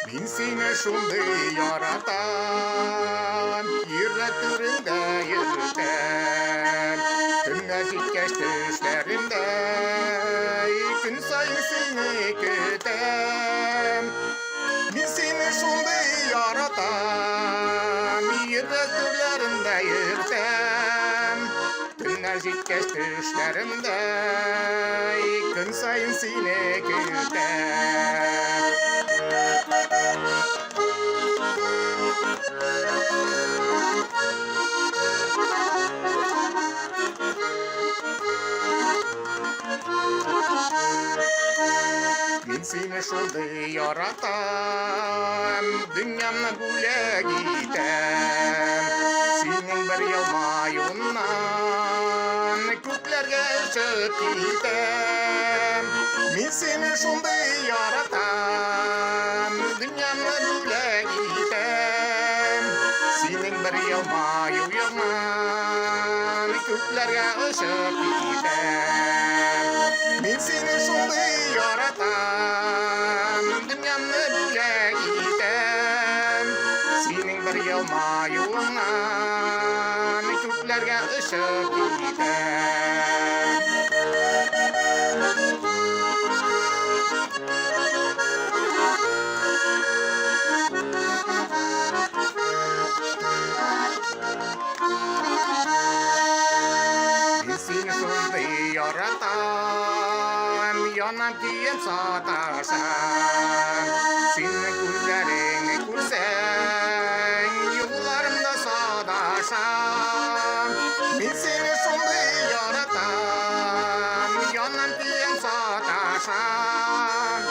Min seni şunday yaratan, yüreklerimde yürüten, tümle zikkeş düşlerimde, gün sayın seni kütem. Min seni şunday yaratan, yüreklerimde yürüten, tümle zikkeş düşlerimde, gün sayın seni kütem. Min seni şunday yaratan, dünyamna gule gitem. Senin bir yılmayınnan, köklerge çık gitem. Min seni şunday yaratan, dünyamna gule gitem. Senin bir yılmayınnan, köklerge çık gitem. Min seni şunday yaratan, dünyamda bile gitem. Senin bir yılmayınnan, köklerge ışık gitem. Min seni şunday yaratan, yanan kiyen sataşan. Senin gözlerini görsen, yollarımda sadaşan. Min seni şunday yaratan, yanan kiyen sataşan.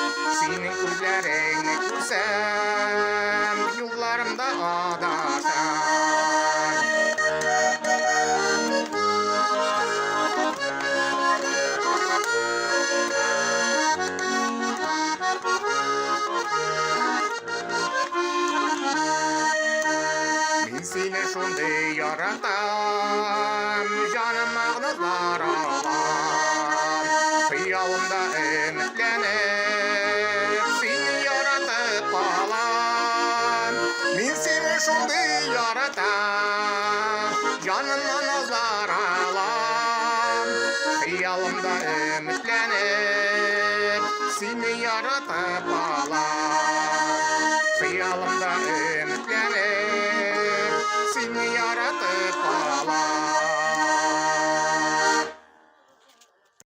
Senin gözlerini görsen, yollarımda adaşan. Min seni şunday yaratan, canım ağrılar ağlar. Kıyalımda ümitlenip, seni yaratıp kalan. Min seni şunday yaratan, canım ağrılar ağlar. Kıyalımda ümitlenip, seni yaratıp